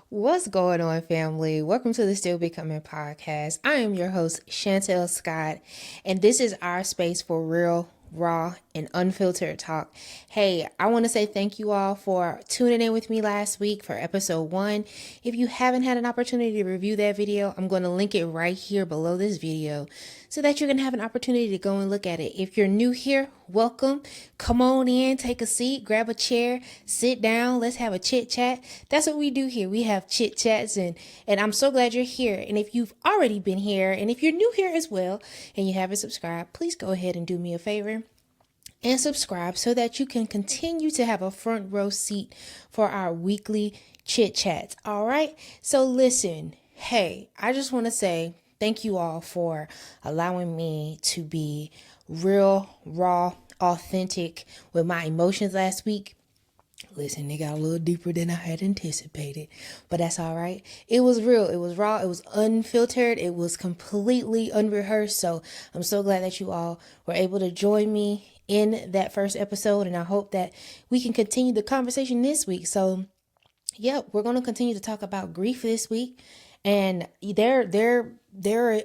What's going on, family? Welcome to the Still Becoming podcast. I am your host, Chantel Scott, and this is our space for real, raw, and unfiltered talk. Hey, I want to say thank you all for tuning in with me last week for episode 1. If you haven't had an opportunity to review that video, I'm going to link it right here below this video so that you can have an opportunity to go and look at it. If you're new here, welcome. Come on in, take a seat, grab a chair, sit down, let's have a chit chat. That's what we do here. We have chit chats, and I'm so glad you're here. And if you've already been here, and if you're new here as well and you haven't subscribed, please go ahead and do me a favor and subscribe so that you can continue to have a front row seat for our weekly chit chats. All right. So listen, hey, I just want to say thank you all for allowing me to be real, raw, authentic with my emotions last week. Listen, they got a little deeper than I had anticipated, but that's all right. It was real. It was raw. It was unfiltered. It was completely unrehearsed. So I'm so glad that you all were able to join me in that first episode. And I hope that we can continue the conversation this week. So yeah, we're going to continue to talk about grief this week. And there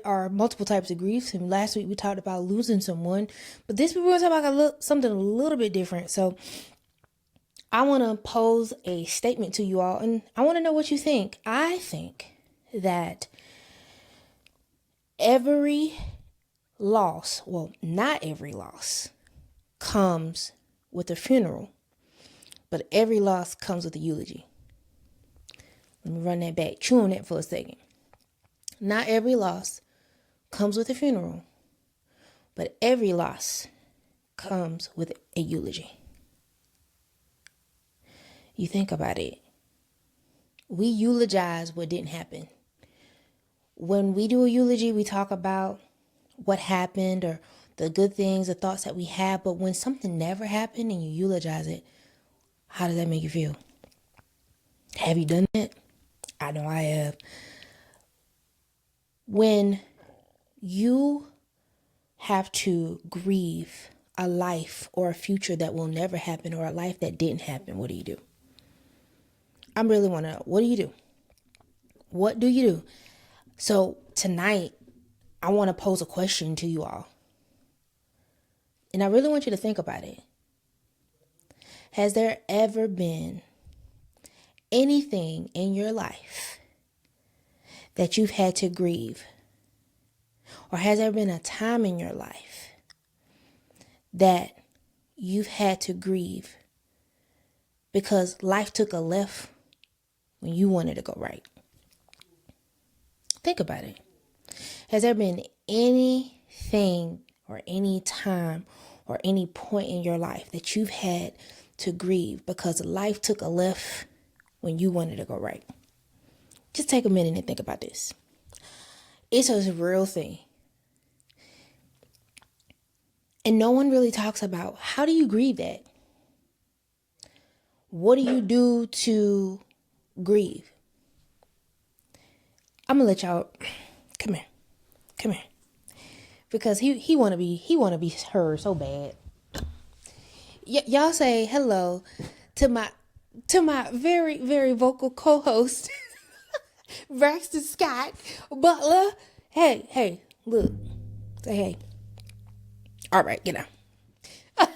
are multiple types of griefs. And last week we talked about losing someone, but this week we're going to talk about something a little bit different. So I want to pose a statement to you all, and I want to know what you think. I think that every loss, well, not every loss, comes with a funeral, but every loss comes with a eulogy. Let me run that back. Chew on that for a second. Not every loss comes with a funeral, but every loss comes with a eulogy. You think about it. We eulogize what didn't happen. When we do a eulogy, we talk about what happened or the good things, the thoughts that we have. But when something never happened and you eulogize it, how does that make you feel? Have you done that? I know I have. When you have to grieve a life or a future that will never happen or a life that didn't happen, what do you do? I really want to know, what do you do? What do you do? So tonight, I want to pose a question to you all. And I really want you to think about it. Has there ever been anything in your life that you've had to grieve? Or has there been a time in your life that you've had to grieve because life took a left when you wanted to go right? Think about it. Has there been anything or any time or any point in your life that you've had to grieve because life took a left when you wanted to go right? Just take a minute and think about this. It's a real thing. And no one really talks about, how do you grieve that? What do you do to grieve? I'm gonna let y'all come here, because he wanna be heard so bad. Y'all say hello to my very, very vocal co-host Braxton Scott Butler. Hey, look, say hey. All right, get out.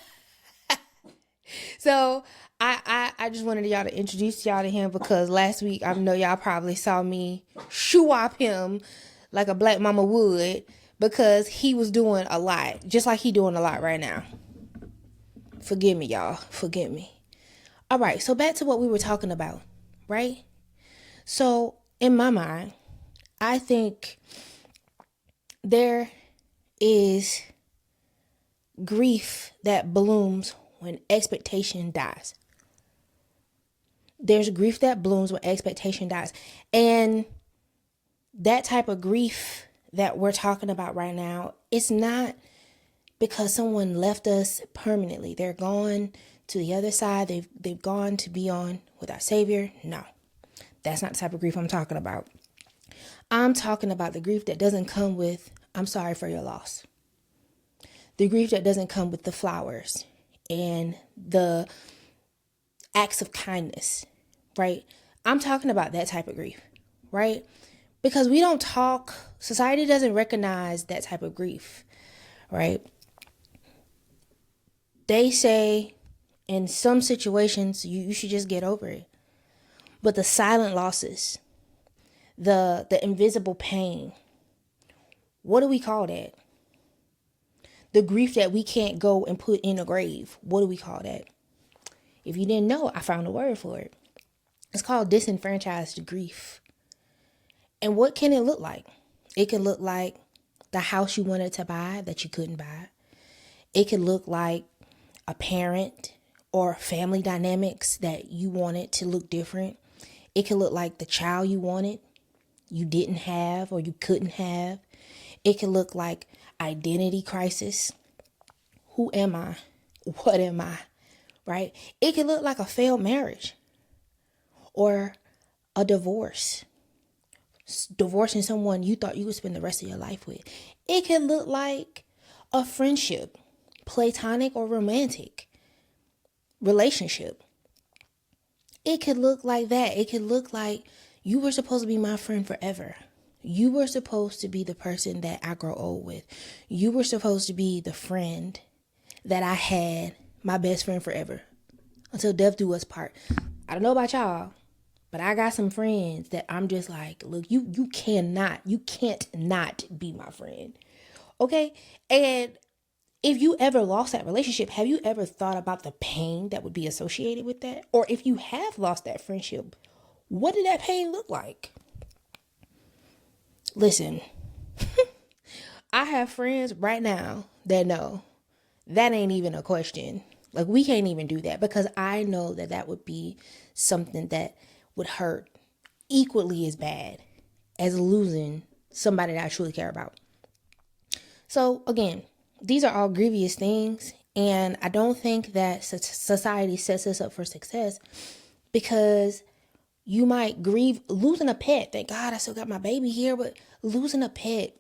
So I just wanted y'all to introduce y'all to him, because last week I know y'all probably saw me shoo-wop him like a black mama would, because he was doing a lot, just like he doing a lot right now. Forgive me, y'all. Forgive me. All right, so back to what we were talking about, right? So in my mind, I think there is grief that blooms when expectation dies. There's grief that blooms when expectation dies. And that type of grief that we're talking about right now, it's not because someone left us permanently. They're gone to the other side. They've gone to be on with our Savior. No, that's not the type of grief I'm talking about. I'm talking about the grief that doesn't come with, I'm sorry for your loss. The grief that doesn't come with the flowers and the acts of kindness, right? I'm talking about that type of grief, right? Because we don't talk, society doesn't recognize that type of grief, right? They say in some situations you should just get over it. But the silent losses, the invisible pain, what do we call that? The grief that we can't go and put in a grave, what do we call that? If you didn't know, I found a word for it. It's called disenfranchised grief. And what can it look like? It can look like the house you wanted to buy that you couldn't buy. It can look like a parent or family dynamics that you wanted to look different. It can look like the child you wanted, you didn't have or you couldn't have. It can look like identity crisis. Who am I? What am I? Right? It can look like a failed marriage or a divorce. Divorcing someone you thought you would spend the rest of your life with. It can look like a friendship, platonic or romantic relationship. It could look like that. It could look like you were supposed to be my friend forever. You were supposed to be the person that I grow old with. You were supposed to be the friend that I had, my best friend forever, until death do us part. I don't know about y'all, but I got some friends that I'm just like, look, you can't not be my friend. Okay? And if you ever lost that relationship, have you ever thought about the pain that would be associated with that? Or if you have lost that friendship, what did that pain look like? Listen, I have friends right now that know that ain't even a question. Like, we can't even do that because I know that that would be something that would hurt equally as bad as losing somebody that I truly care about. So again, these are all grievous things. And I don't think that society sets us up for success because you might grieve losing a pet. Thank God I still got my baby here, but losing a pet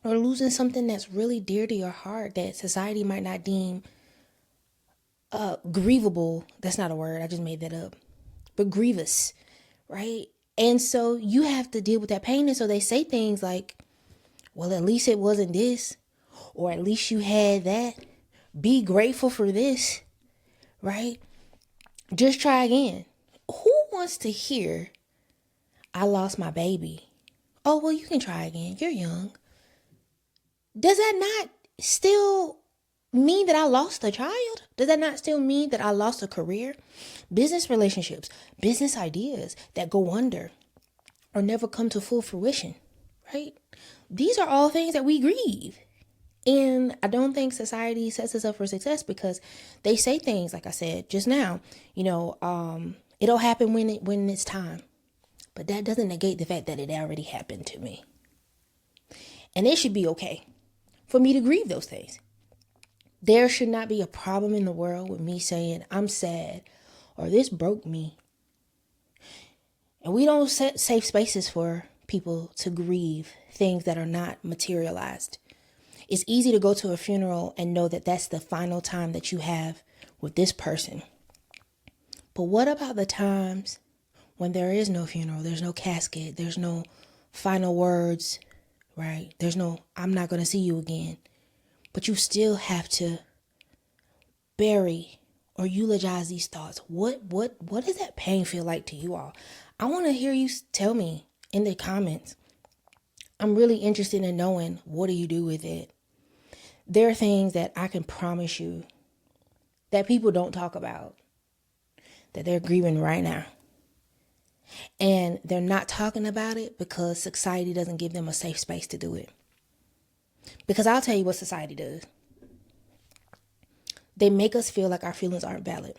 or losing something that's really dear to your heart that society might not deem grievable. That's not a word. I just made that up. But grievous, right? And so you have to deal with that pain. And so they say things like, well, at least it wasn't this, or at least you had that. Be grateful for this, right? Just try again. Who wants to hear, I lost my baby? Oh, well, you can try again. You're young. Does that not still mean that I lost a child? Does that not still mean that I lost a career? Business relationships, business ideas that go under or never come to full fruition, right? These are all things that we grieve. And I don't think society sets us up for success because they say things, like I said just now, it'll happen when it's time. But that doesn't negate the fact that it already happened to me. And it should be okay for me to grieve those things. There should not be a problem in the world with me saying I'm sad or this broke me. And we don't set safe spaces for people to grieve things that are not materialized. It's easy to go to a funeral and know that that's the final time that you have with this person. But what about the times when there is no funeral, there's no casket, there's no final words, right? There's no, I'm not going to see you again. But you still have to bury or eulogize these thoughts. What does that pain feel like to you all? I want to hear you tell me in the comments. I'm really interested in knowing, what do you do with it? There are things that I can promise you that people don't talk about, that they're grieving right now. And they're not talking about it because society doesn't give them a safe space to do it. Because I'll tell you what society does. They make us feel like our feelings aren't valid.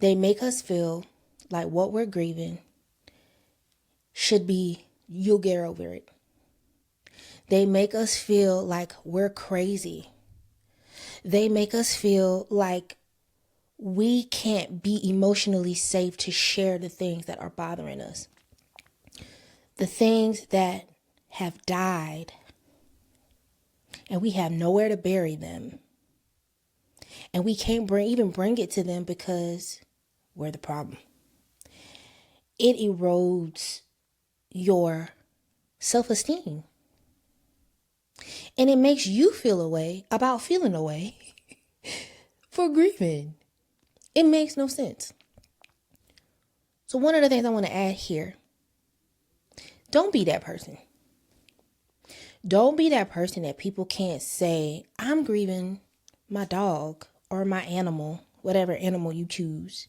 They make us feel like what we're grieving should be, you'll get over it. They make us feel like we're crazy. They make us feel like we can't be emotionally safe to share the things that are bothering us. The things that have died and we have nowhere to bury them. And we can't even bring it to them because we're the problem. it erodes your self-esteem. And it makes you feel a way about feeling a way for grieving. It makes no sense. So one of the things I want to add here, don't be that person. Don't be that person that people can't say, I'm grieving my dog or my animal, whatever animal you choose.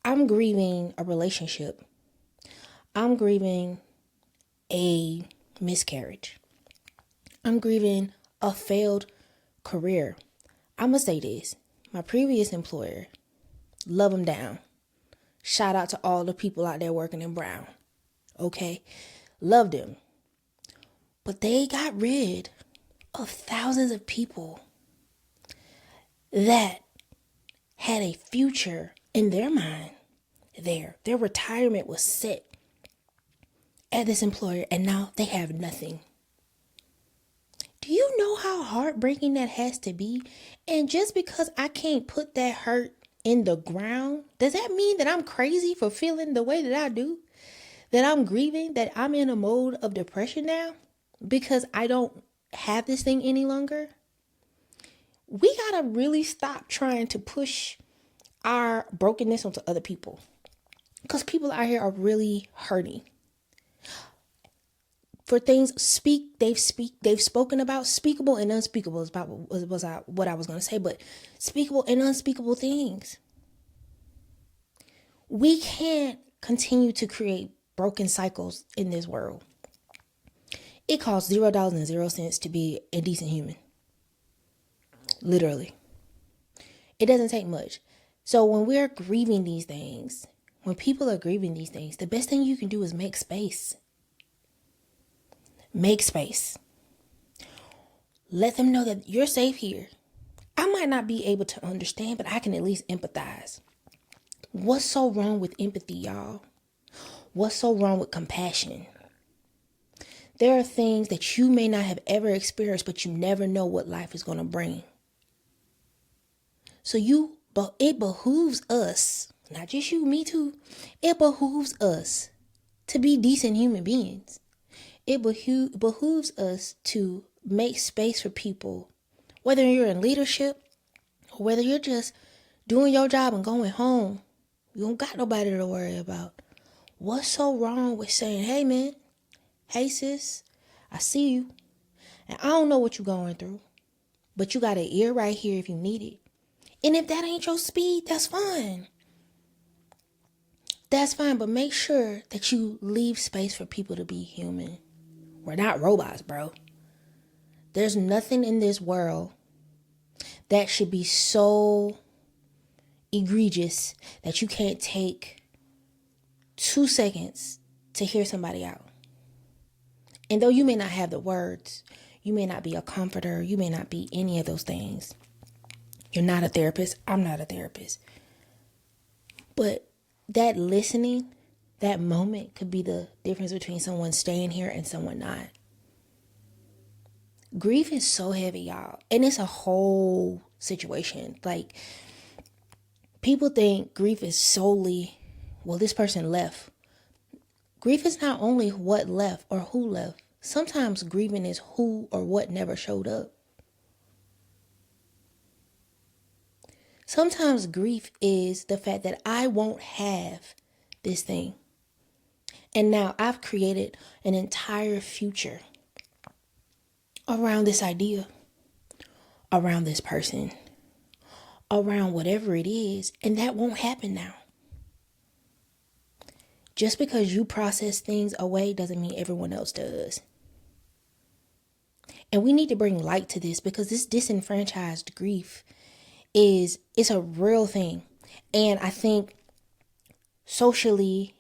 I'm grieving a relationship. I'm grieving a miscarriage. I'm grieving a failed career. I'm going to say this. My previous employer, love them down. Shout out to all the people out there working in Brown. Okay? Loved them. But they got rid of thousands of people that had a future in their mind there. Their retirement was set at this employer, and now they have nothing. Do you know how heartbreaking that has to be? And just because I can't put that hurt in the ground, does that mean that I'm crazy for feeling the way that I do? That I'm grieving, that I'm in a mode of depression now because I don't have this thing any longer? We gotta really stop trying to push our brokenness onto other people, because people out here are really hurting for things they've spoken about. Speakable and unspeakable is about what I was going to say, but speakable and unspeakable things. We can't continue to create broken cycles in this world. It costs $0 to be a decent human. Literally. It doesn't take much. So when we're grieving these things, when people are grieving these things, the best thing you can do is make space. Make space. Let them know that you're safe here. I might not be able to understand, but I can at least empathize. What's so wrong with empathy, y'all? What's so wrong with compassion? There are things that you may not have ever experienced, but you never know what life is going to bring. So it behooves us, not just you, me too. It behooves us to be decent human beings. It behooves us to make space for people, whether you're in leadership or whether you're just doing your job and going home. You don't got nobody to worry about. What's so wrong with saying, hey man, hey sis, I see you, and I don't know what you're going through, but you got an ear right here if you need it. And if that ain't your speed, that's fine. That's fine, but make sure that you leave space for people to be human. We're not robots, bro. There's nothing in this world that should be so egregious that you can't take 2 seconds to hear somebody out. And though you may not have the words, you may not be a comforter, you may not be any of those things. You're not a therapist. I'm not a therapist. But that listening, that moment could be the difference between someone staying here and someone not. Grief is so heavy, y'all. And it's a whole situation. Like, people think grief is solely, well, this person left. Grief is not only what left or who left. Sometimes grieving is who or what never showed up. Sometimes grief is the fact that I won't have this thing. And now I've created an entire future around this idea, around this person, around whatever it is, and that won't happen now. Just because you process things away doesn't mean everyone else does. And we need to bring light to this, because this disenfranchised grief it's a real thing. And I think socially,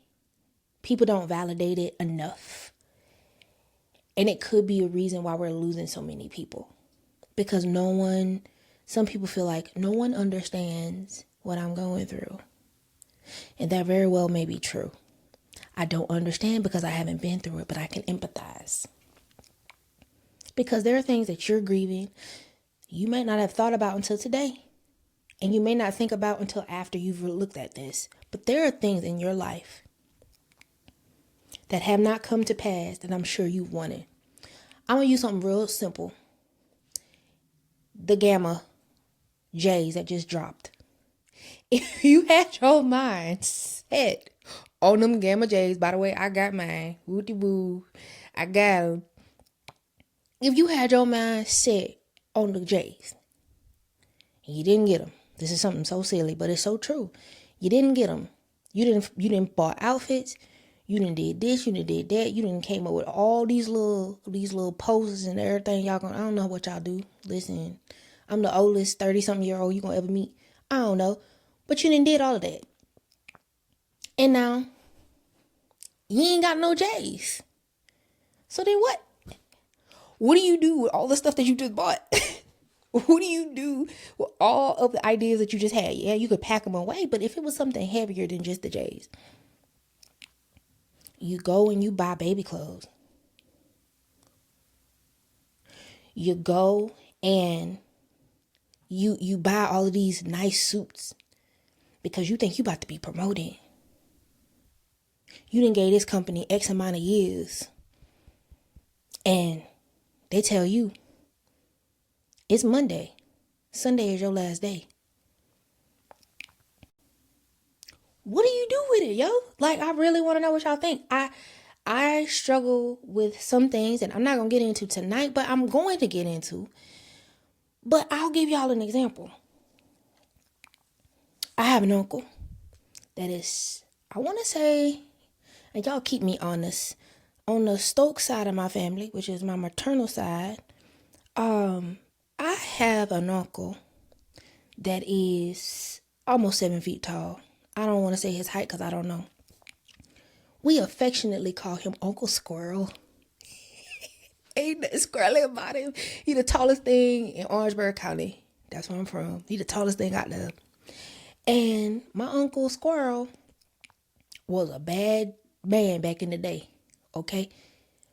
people don't validate it enough. And it could be a reason why we're losing so many people. Because some people feel like no one understands what I'm going through. And that very well may be true. I don't understand because I haven't been through it, but I can empathize. Because there are things that you're grieving you might not have thought about until today. And you may not think about until after you've looked at this. But there are things in your life that have not come to pass that I'm sure you wanted. I'm going to use something real simple. The Gamma J's that just dropped. If you had your mind set on them Gamma J's, by the way, I got mine. Wooty woo. I got them. If you had your mind set on the J's, and you didn't get them. This is something so silly, but it's so true. You didn't get them. You didn't buy outfits. You didn't did this. You didn't did that. You didn't came up with all these little poses and everything. Y'all I don't know what y'all do. Listen, I'm the oldest 30-something-year-old you gonna ever meet. I don't know, but you didn't did all of that. And now you ain't got no J's. So then what? What do you do with all the stuff that you just bought? What do you do with all of the ideas that you just had? Yeah, you could pack them away, but if it was something heavier than just the J's, you go and you buy baby clothes. You go and you buy all of these nice suits because you think you about to be promoted. You didn't gave this company X amount of years, and they tell you it's Monday. Sunday is your last day. What do you do with it, yo? Like, I really want to know what y'all think. I struggle with some things, and I'm not going to get into tonight, but I'm going to get into. But I'll give y'all an example. I have an uncle that is, I want to say, and y'all keep me honest, on the Stokes side of my family, which is my maternal side, I have an uncle that is almost 7 feet tall. I don't want to say his height because I don't know. We affectionately call him Uncle Squirrel. Ain't nothing squirrely about him. He the tallest thing in Orangeburg County. That's where I'm from. He the tallest thing out there. And my Uncle Squirrel was a bad man back in the day. Okay?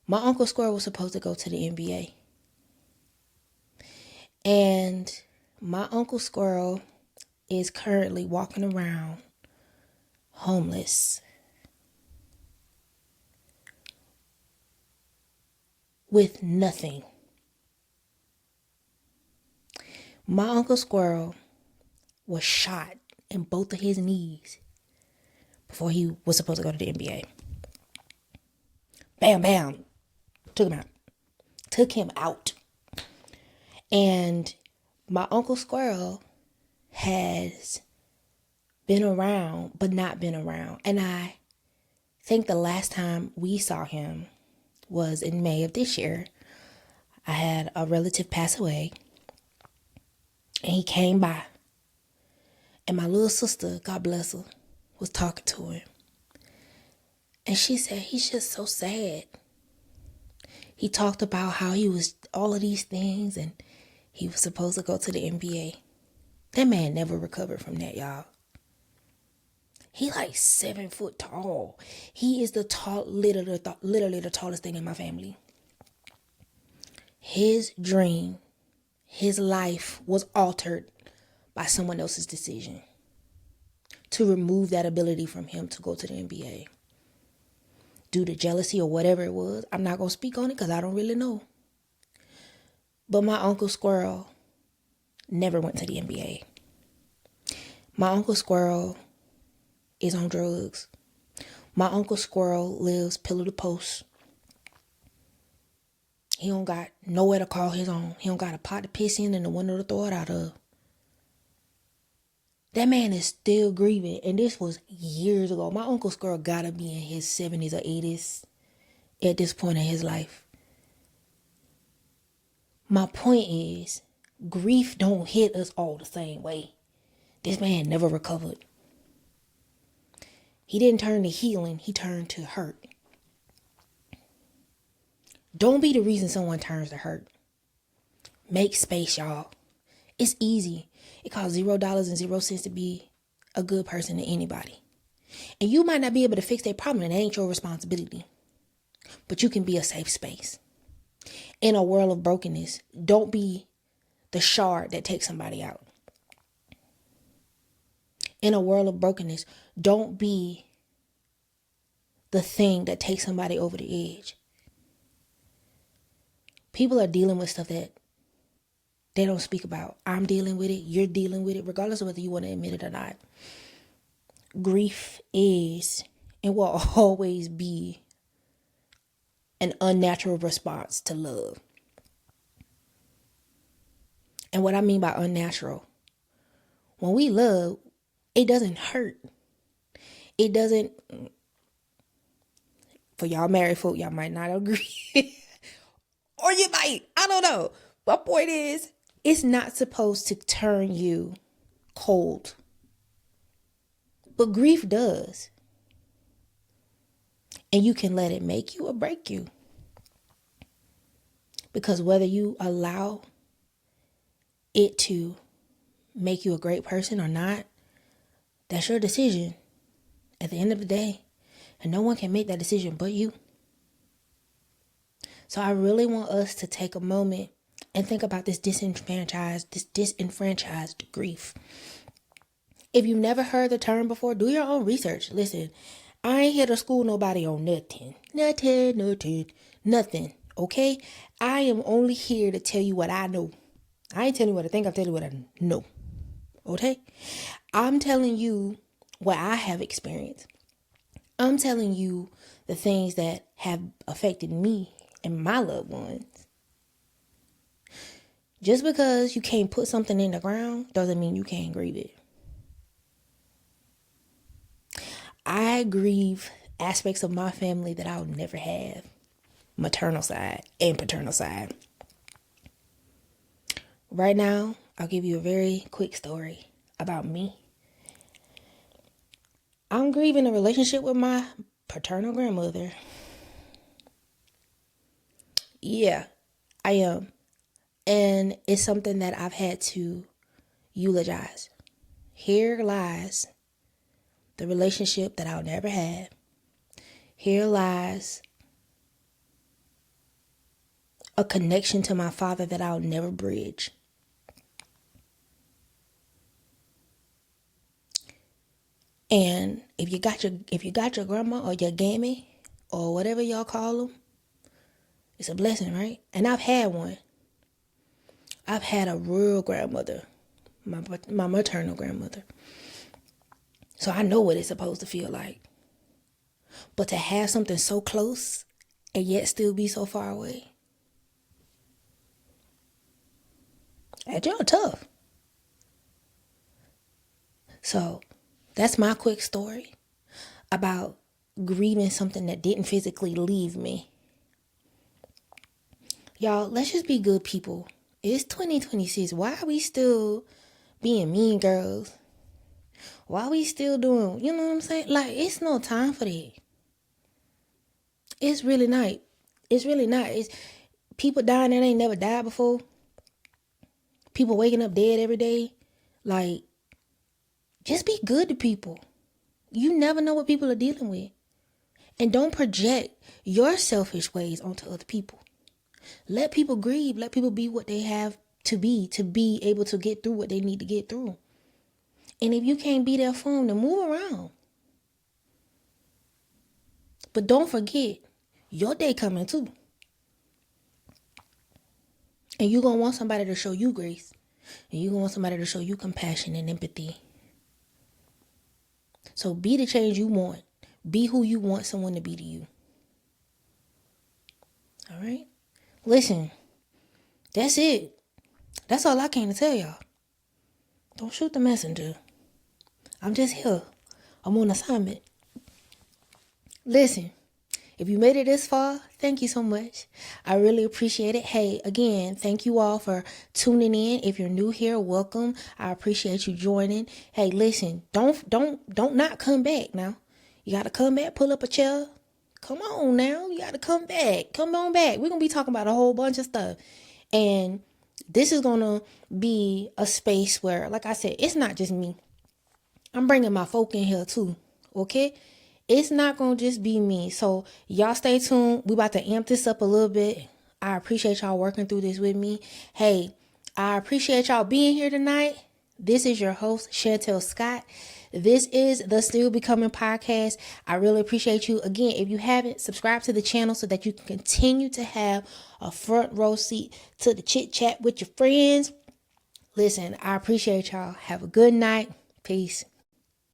My Uncle Squirrel was supposed to go to the NBA. And my Uncle Squirrel is currently walking around homeless with nothing. My Uncle Squirrel was shot in both of his knees before he was supposed to go to the NBA. Bam, bam. Took him out. And my Uncle Squirrel has been around, but not been around. And I think the last time we saw him was in May of this year. I had a relative pass away, and he came by. And my little sister, God bless her, was talking to him. And she said, he's just so sad. He talked about how he was all of these things, and he was supposed to go to the NBA. That man never recovered from that, y'all. He like 7 foot tall. He is literally the tallest thing in my family. His dream, his life was altered by someone else's decision to remove that ability from him to go to the NBA. Due to jealousy or whatever it was. I'm not going to speak on it because I don't really know. But my Uncle Squirrel never went to the NBA. My Uncle Squirrel is on drugs. My Uncle Squirrel lives pillar to post. He don't got nowhere to call his own. He don't got a pot to piss in and a window to throw it out of. That man is still grieving. And this was years ago. My Uncle Squirrel gotta be in his 70s or 80s at this point in his life. My point is, grief don't hit us all the same way. This man never recovered. He didn't turn to healing. He turned to hurt. Don't be the reason someone turns to hurt. Make space, y'all. It's easy. It costs $0 and 0 cents to be a good person to anybody. And you might not be able to fix their problem, and it ain't your responsibility. But you can be a safe space. In a world of brokenness, don't be the shard that takes somebody out. In a world of brokenness, don't be the thing that takes somebody over the edge. People are dealing with stuff that they don't speak about. I'm dealing with it. You're dealing with it, regardless of whether you want to admit it or not. Grief is and will always be an unnatural response to love. And what I mean by unnatural, when we love, it doesn't hurt. It doesn't, for y'all married folk, y'all might not agree. Or you might, I don't know. My point is, it's not supposed to turn you cold. But grief does. And you can let it make you or break you. Because whether you allow it to make you a great person or not, that's your decision at the end of the day. And no one can make that decision but you. So I really want us to take a moment and think about this disenfranchised grief. If you've never heard the term before, do your own research. Listen, I ain't here to school nobody on nothing. Nothing. Okay? I am only here to tell you what I know. I ain't telling you what I think, I'm telling you what I know. Okay? I'm telling you what I have experienced. I'm telling you the things that have affected me and my loved ones. Just because you can't put something in the ground doesn't mean you can't grieve it. I grieve aspects of my family that I'll never have. Maternal side and paternal side. Right now, I'll give you a very quick story about me. I'm grieving a relationship with my paternal grandmother. Yeah, I am. And it's something that I've had to eulogize. Here lies the relationship that I'll never have. Here lies a connection to my father that I'll never bridge. And if you got your grandma or your gammy or whatever y'all call them, it's a blessing, right? And I've had one. I've had a real grandmother, my maternal grandmother. So I know what it's supposed to feel like. But to have something so close and yet still be so far away, that y'all tough. So that's my quick story about grieving something that didn't physically leave me. Y'all, let's just be good people. It's 2026. Why are we still being mean girls? Why are we still doing, you know what I'm saying? Like, it's no time for that. It's really not. It's really not. It's people dying that ain't never died before. People waking up dead every day. Like, just be good to people. You never know what people are dealing with. And don't project your selfish ways onto other people. Let people grieve. Let people be what they have to be able to get through what they need to get through. And if you can't be there for them, then move around. But don't forget, your day coming too. And you're going to want somebody to show you grace. And you're going to want somebody to show you compassion and empathy. So be the change you want. Be who you want someone to be to you. All right? Listen, that's it. That's all I came to tell y'all. Don't shoot the messenger. I'm just here. I'm on assignment. Listen, if you made it this far, thank you so much. I really appreciate it. Hey, again, thank you all for tuning in. If you're new here, welcome. I appreciate you joining. Hey, listen, don't not come back now. You got to come back, pull up a chair. Come on now. You got to come back. Come on back. We're going to be talking about a whole bunch of stuff. And this is going to be a space where, like I said, it's not just me. I'm bringing my folk in here too. Okay? It's not going to just be me. So y'all stay tuned. We about to amp this up a little bit. I appreciate y'all working through this with me. Hey, I appreciate y'all being here tonight. This is your host, Chantel Scott. This is the Still Becoming podcast. I really appreciate you. Again, if you haven't, subscribe to the channel so that you can continue to have a front row seat to the chit chat with your friends. Listen, I appreciate y'all. Have a good night. Peace.